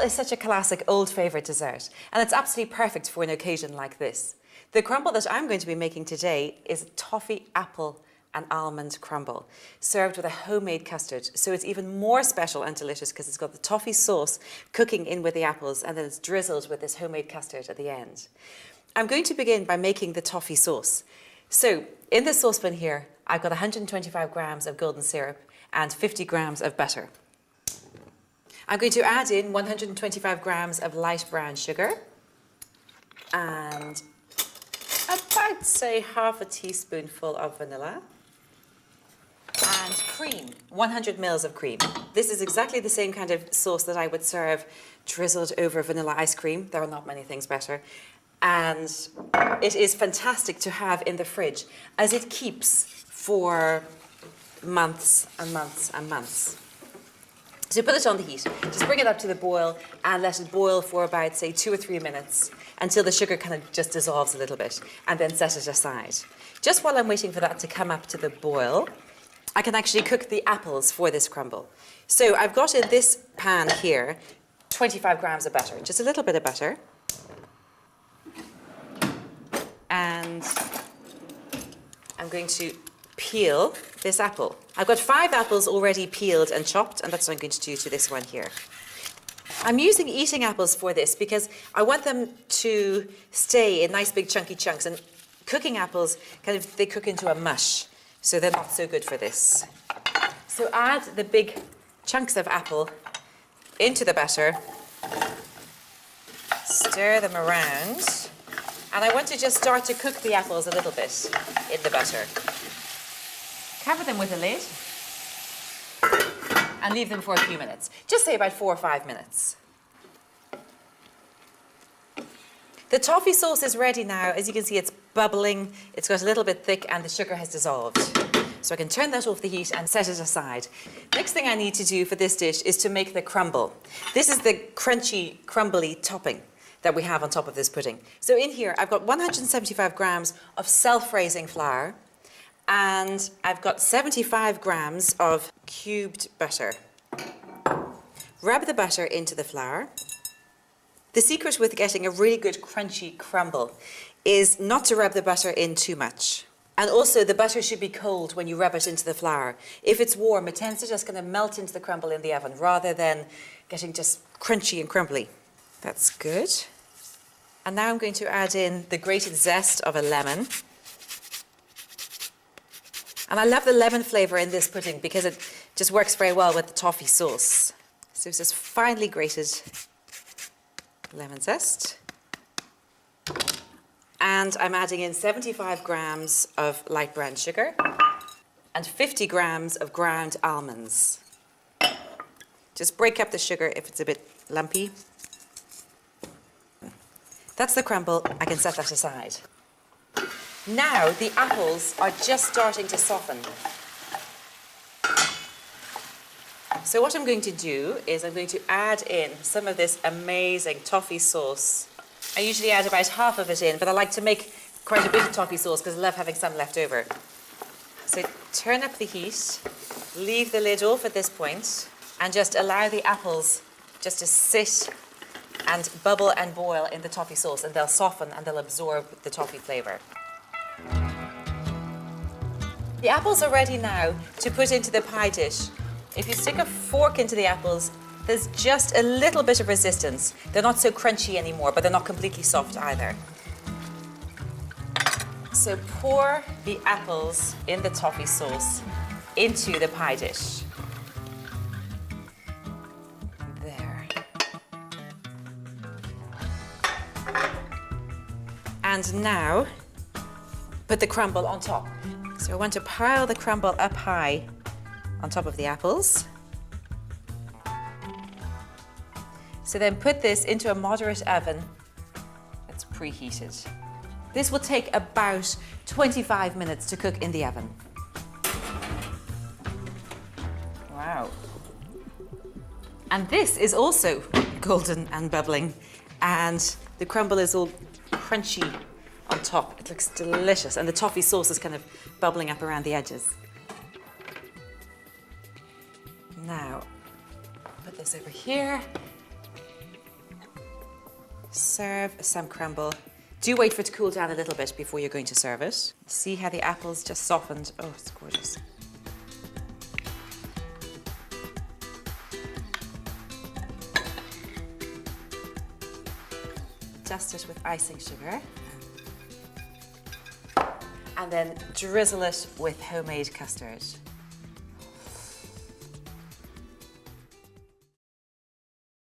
is such a classic old favourite dessert, and it's absolutely perfect for an occasion like this. The crumble that I'm going to be making today is a toffee, apple and almond crumble, served with a homemade custard. So it's even more special and delicious because it's got the toffee sauce cooking in with the apples, and then it's drizzled with this homemade custard at the end. I'm going to begin by making the toffee sauce. So in this saucepan here, I've got 125 grams of golden syrup and 50 grams of butter. I'm going to add in 125 grams of light brown sugar and about, say, half a teaspoonful of vanilla and cream, 100 mils of cream. This is exactly the same kind of sauce that I would serve drizzled over vanilla ice cream. There are not many things better. And it is fantastic to have in the fridge as it keeps for months and months and months. So put it on the heat, just bring it up to the boil and let it boil for about, say, 2 or 3 minutes until the sugar kind of just dissolves a little bit, and then set it aside. Just while I'm waiting for that to come up to the boil, I can actually cook the apples for this crumble. So I've got in this pan here 25 grams of butter, just a little bit of butter. And I'm going to peel this apple. I've got 5 apples already peeled and chopped, and that's what I'm going to do to this one here. I'm using eating apples for this because I want them to stay in nice big chunky chunks, and cooking apples they cook into a mush, so they're not so good for this. So add the big chunks of apple into the batter, stir them around, and I want to just start to cook the apples a little bit in the butter. Cover them with a lid and leave them for a few minutes. Just say about 4 or 5 minutes. The toffee sauce is ready now. As you can see, it's bubbling, it's got a little bit thick, and the sugar has dissolved. So I can turn that off the heat and set it aside. Next thing I need to do for this dish is to make the crumble. This is the crunchy, crumbly topping that we have on top of this pudding. So in here, I've got 175 grams of self-raising flour, and I've got 75 grams of cubed butter. Rub the butter into the flour. The secret with getting a really good crunchy crumble is not to rub the butter in too much. And also the butter should be cold when you rub it into the flour. If it's warm, it tends to just kind of melt into the crumble in the oven rather than getting just crunchy and crumbly. That's good. And now I'm going to add in the grated zest of a lemon. And I love the lemon flavour in this pudding because it just works very well with the toffee sauce. So it's just finely grated lemon zest. And I'm adding in 75 grams of light brown sugar and 50 grams of ground almonds. Just break up the sugar if it's a bit lumpy. That's the crumble. I can set that aside. Now the apples are just starting to soften. So what I'm going to do is I'm going to add in some of this amazing toffee sauce. I usually add about half of it in, but I like to make quite a bit of toffee sauce because I love having some left over. So turn up the heat, leave the lid off at this point, and just allow the apples just to sit and bubble and boil in the toffee sauce, and they'll soften and they'll absorb the toffee flavour. The apples are ready now to put into the pie dish. If you stick a fork into the apples, there's just a little bit of resistance. They're not so crunchy anymore, but they're not completely soft either. So pour the apples in the toffee sauce into the pie dish. There. And now, put the crumble on top. So I want to pile the crumble up high on top of the apples. So then put this into a moderate oven that's preheated. This will take about 25 minutes to cook in the oven. Wow. And this is also golden and bubbling, and the crumble is all crunchy on top. It looks delicious, and the toffee sauce is kind of bubbling up around the edges. Now, put this over here. Serve some crumble. Do wait for it to cool down a little bit before you're going to serve it. See how the apple's just softened. Oh, it's gorgeous. Dust it with icing sugar. And then drizzle it with homemade custard.